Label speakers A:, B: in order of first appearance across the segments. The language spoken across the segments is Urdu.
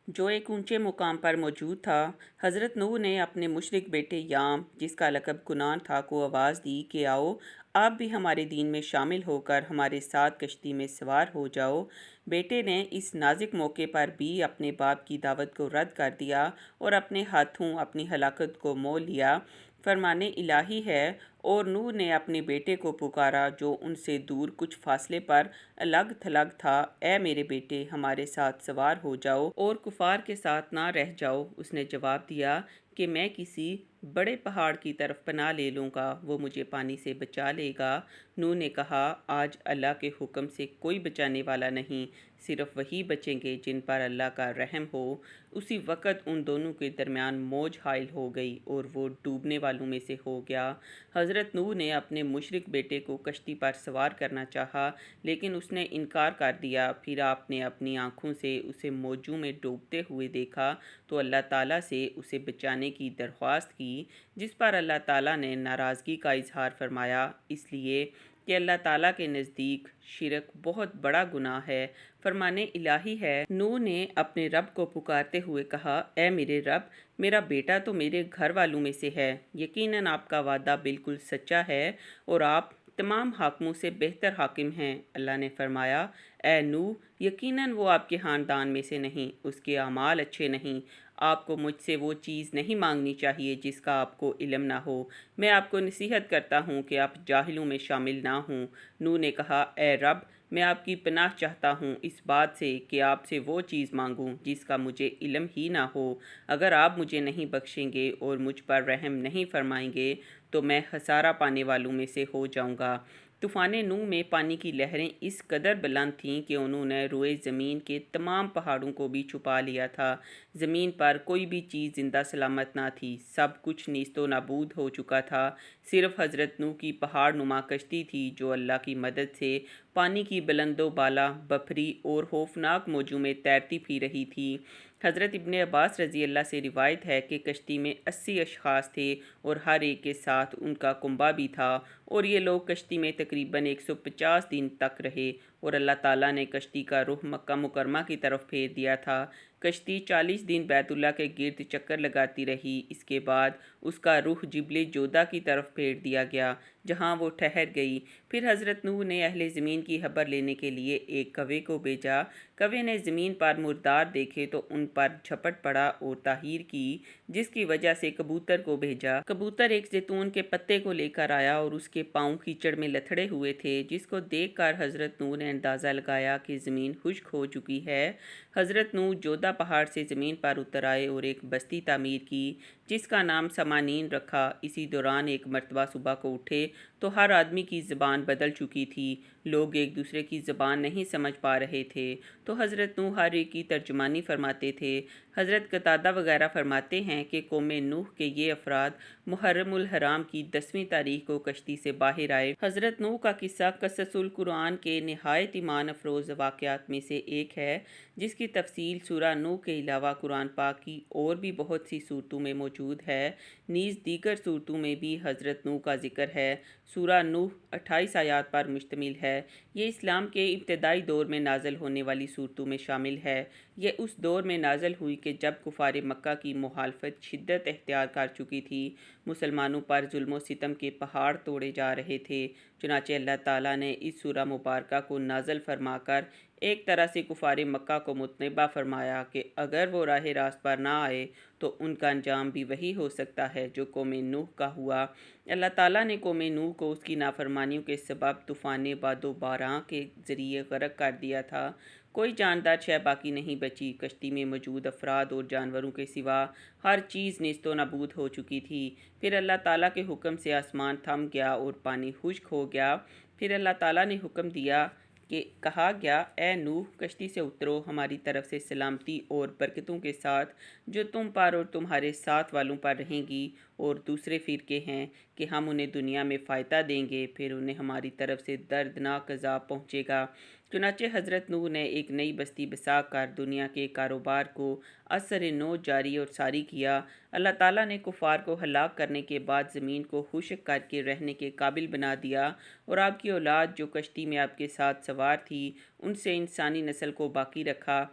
A: جو ایک اونچے مقام پر موجود تھا۔ حضرت نوح نے اپنے مشرک بیٹے یام، جس کا لقب کنان تھا، کو آواز دی کہ آؤ، آپ بھی ہمارے دین میں شامل ہو کر ہمارے ساتھ کشتی میں سوار ہو جاؤ۔ بیٹے نے اس نازک موقع پر بھی اپنے باپ کی دعوت کو رد کر دیا اور اپنے ہاتھوں اپنی ہلاکت کو مول لیا۔ فرمان الہی ہے، اور نوح نے اپنے بیٹے کو پکارا جو ان سے دور کچھ فاصلے پر الگ تھلگ تھا، اے میرے بیٹے، ہمارے ساتھ سوار ہو جاؤ اور کفار کے ساتھ نہ رہ جاؤ۔ اس نے جواب دیا کہ میں کسی بڑے پہاڑ کی طرف پناہ لے لوں گا، وہ مجھے پانی سے بچا لے گا۔ نوح نے کہا، آج اللہ کے حکم سے کوئی بچانے والا نہیں، صرف وہی بچیں گے جن پر اللہ کا رحم ہو۔ اسی وقت ان دونوں کے درمیان موج حائل ہو گئی اور وہ ڈوبنے والوں میں سے ہو گیا۔ حضرت نوح نے اپنے مشرک بیٹے کو کشتی پر سوار کرنا چاہا، لیکن اس نے انکار کر دیا۔ پھر آپ نے اپنی آنکھوں سے اسے موجوں میں ڈوبتے ہوئے دیکھا تو اللہ تعالیٰ سے اسے بچانے کی درخواست کی، جس پر اللہ تعالیٰ نے ناراضگی کا اظہار فرمایا، اس لیے کہ اللہ تعالیٰ کے نزدیک شرک بہت بڑا گناہ ہے۔ فرمان الہی ہے، نوح نے اپنے رب کو پکارتے ہوئے کہا، اے میرے رب، میرا بیٹا تو میرے گھر والوں میں سے ہے، یقیناً آپ کا وعدہ بالکل سچا ہے اور آپ تمام حاکموں سے بہتر حاکم ہیں۔ اللہ نے فرمایا، اے نوح، یقیناً وہ آپ کے خاندان میں سے نہیں، اس کے اعمال اچھے نہیں۔ آپ کو مجھ سے وہ چیز نہیں مانگنی چاہیے جس کا آپ کو علم نہ ہو۔ میں آپ کو نصیحت کرتا ہوں کہ آپ جاہلوں میں شامل نہ ہوں۔ نوح نے کہا، اے رب، میں آپ کی پناہ چاہتا ہوں اس بات سے کہ آپ سے وہ چیز مانگوں جس کا مجھے علم ہی نہ ہو۔ اگر آپ مجھے نہیں بخشیں گے اور مجھ پر رحم نہیں فرمائیں گے تو میں خسارہ پانے والوں میں سے ہو جاؤں گا۔ طوفان نوح میں پانی کی لہریں اس قدر بلند تھیں کہ انہوں نے روئے زمین کے تمام پہاڑوں کو بھی چھپا لیا تھا۔ زمین پر کوئی بھی چیز زندہ سلامت نہ تھی، سب کچھ نیست و نابود ہو چکا تھا۔ صرف حضرت نوح کی پہاڑ نما کشتی تھی جو اللہ کی مدد سے پانی کی بلند و بالا، بپھری اور خوفناک موجوں میں تیرتی پھر رہی تھی۔ حضرت ابن عباس رضی اللہ سے روایت ہے کہ کشتی میں 80 اشخاص تھے اور ہر ایک کے ساتھ ان کا کنبہ بھی تھا، اور یہ لوگ کشتی میں تقریباً 150 دن تک رہے، اور اللہ تعالیٰ نے کشتی کا رخ مکہ مکرمہ کی طرف پھیر دیا تھا۔ کشتی 40 دن بیت اللہ کے گرد چکر لگاتی رہی، اس کے بعد اس کا رخ جبل جودہ کی طرف پھیر دیا گیا جہاں وہ ٹھہر گئی۔ پھر حضرت نوح نے اہل زمین کی خبر لینے کے لیے ایک کوے کو بھیجا۔ کوے نے زمین پر مردار دیکھے تو ان پر جھپٹ پڑا اور تحریر کی، جس کی وجہ سے کبوتر کو بھیجا۔ کبوتر ایک زیتون کے پتے کو لے کر آیا اور اس کے پاؤں کیچڑ میں لتھڑے ہوئے تھے، جس کو دیکھ کر حضرت نوح نے اندازہ لگایا کہ زمین خشک ہو چکی ہے۔ حضرت نوح جودہ پہاڑ سے زمین پر اتر آئے اور ایک بستی تعمیر کی جس کا نام سمانین رکھا۔ اسی دوران ایک مرتبہ صبح کو اٹھے تو ہر آدمی کی زبان بدل چکی تھی، لوگ ایک دوسرے کی زبان نہیں سمجھ پا رہے تھے، تو حضرت نوح ہر ایک کی ترجمانی فرماتے تھے۔ حضرت قتادہ وغیرہ فرماتے ہیں کہ قوم نوح کے یہ افراد محرم الحرام کی 10ویں تاریخ کو کشتی سے باہر آئے۔ حضرت نوح کا قصہ قصص القرآن کے نہایت ایمان افروز واقعات میں سے ایک ہے، جس کی تفصیل سورہ نوح کے علاوہ قرآن پاک کی اور بھی بہت سی صورتوں میں موجود ہے۔ نیز دیگر صورتوں میں بھی حضرت نوح کا ذکر ہے۔ سورہ نوح 28 آیات پر مشتمل ہے۔ یہ اسلام کے ابتدائی دور میں نازل ہونے والی صورتوں میں شامل ہے۔ یہ اس دور میں نازل ہوئی کہ جب کفار مکہ کی مخالفت شدت اختیار کر چکی تھی، مسلمانوں پر ظلم و ستم کے پہاڑ توڑے جا رہے تھے۔ چنانچہ اللہ تعالیٰ نے اس سورہ مبارکہ کو نازل فرما کر ایک طرح سے کفار مکہ کو متنبہ فرمایا کہ اگر وہ راہ راست پر نہ آئے تو ان کا انجام بھی وہی ہو سکتا ہے جو قوم نوح کا ہوا۔ اللہ تعالیٰ نے قوم نوح کو اس کی نافرمانیوں کے سبب طوفان باد و باران کے ذریعے غرق کر دیا تھا۔ کوئی جاندار شے باقی نہیں بچی، کشتی میں موجود افراد اور جانوروں کے سوا ہر چیز نیست و نابود ہو چکی تھی۔ پھر اللہ تعالیٰ کے حکم سے آسمان تھم گیا اور پانی خشک ہو گیا۔ پھر اللہ تعالیٰ نے حکم دیا کہ کہا گیا، اے نوح، کشتی سے اترو ہماری طرف سے سلامتی اور برکتوں کے ساتھ، جو تم پر اور تمہارے ساتھ والوں پر رہیں گی، اور دوسرے فرقے ہیں کہ ہم انہیں دنیا میں فائدہ دیں گے، پھر انہیں ہماری طرف سے دردناک عذاب پہنچے گا۔ چنانچہ حضرت نوح نے ایک نئی بستی بسا کر دنیا کے کاروبار کو اثر نو جاری اور ساری کیا۔ اللہ تعالیٰ نے کفار کو ہلاک کرنے کے بعد زمین کو خشک کر کے رہنے کے قابل بنا دیا، اور آپ کی اولاد جو کشتی میں آپ کے ساتھ سوار تھی، ان سے انسانی نسل کو باقی رکھا۔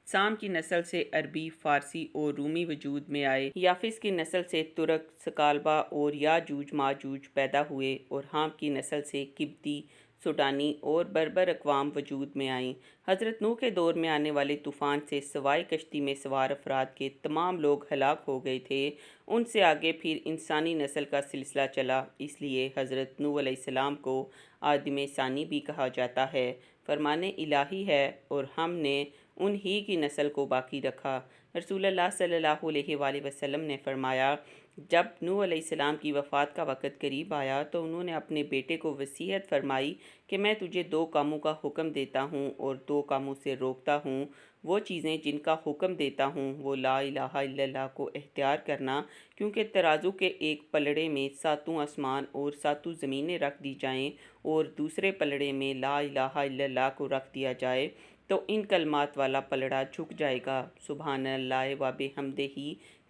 A: سام کی نسل سے عربی، فارسی اور رومی وجود میں آئے، یافس کی نسل سے ترک، ثقالبہ اور یاجوج ماجوج پیدا ہوئے اور حام کی نسل سے قبطی، سوڈانی اور بربر اقوام وجود میں آئیں۔ حضرت نوح کے دور میں آنے والے طوفان سے سوائے کشتی میں سوار افراد کے تمام لوگ ہلاک ہو گئے تھے۔ ان سے آگے پھر انسانی نسل کا سلسلہ چلا، اس لیے حضرت نوح علیہ السلام کو آدم ثانی بھی کہا جاتا ہے۔ فرمان الہی ہے اور ہم نے ان ہی کی نسل کو باقی رکھا۔ رسول اللہ صلی اللہ علیہ وآلہ وسلم نے فرمایا، جب نوح علیہ السلام کی وفات کا وقت قریب آیا تو انہوں نے اپنے بیٹے کو وصیت فرمائی کہ میں تجھے 2 کاموں کا حکم دیتا ہوں اور 2 کاموں سے روکتا ہوں۔ وہ چیزیں جن کا حکم دیتا ہوں وہ لا الہ الا اللہ کو اختیار کرنا، کیونکہ ترازو کے ایک پلڑے میں 7 آسمان اور 7 زمینیں رکھ دی جائیں اور دوسرے پلڑے میں لا الہ الا اللہ کو رکھ دیا جائے تو ان کلمات والا پلڑا جھک جائے گا۔ سبحان اللہ و بحمدہ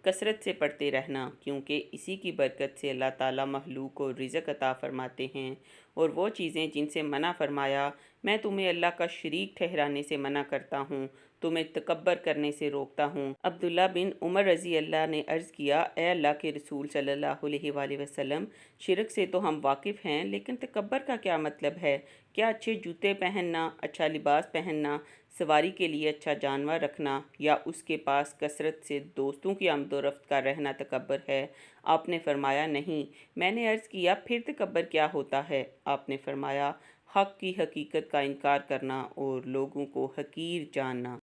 A: کثرت سے پڑھتے رہنا، کیونکہ اسی کی برکت سے اللہ تعالیٰ مخلوق کو رزق عطا فرماتے ہیں۔ اور وہ چیزیں جن سے منع فرمایا، میں تمہیں اللہ کا شریک ٹھہرانے سے منع کرتا ہوں، تمہیں تکبر کرنے سے روکتا ہوں۔ عبداللہ بن عمر رضی اللہ نے عرض کیا، اے اللہ کے رسول صلی اللہ علیہ وآلہ وسلم، شرک سے تو ہم واقف ہیں، لیکن تکبر کا کیا مطلب ہے؟ کیا اچھے جوتے پہننا، اچھا لباس پہننا، سواری کے لیے اچھا جانور رکھنا یا اس کے پاس کثرت سے دوستوں کی آمد و رفت کا رہنا تکبر ہے؟ آپ نے فرمایا نہیں۔ میں نے عرض کیا، پھر تکبر کیا ہوتا ہے؟ آپ نے فرمایا، حق کی حقیقت کا انکار کرنا اور لوگوں کو حقیر جاننا۔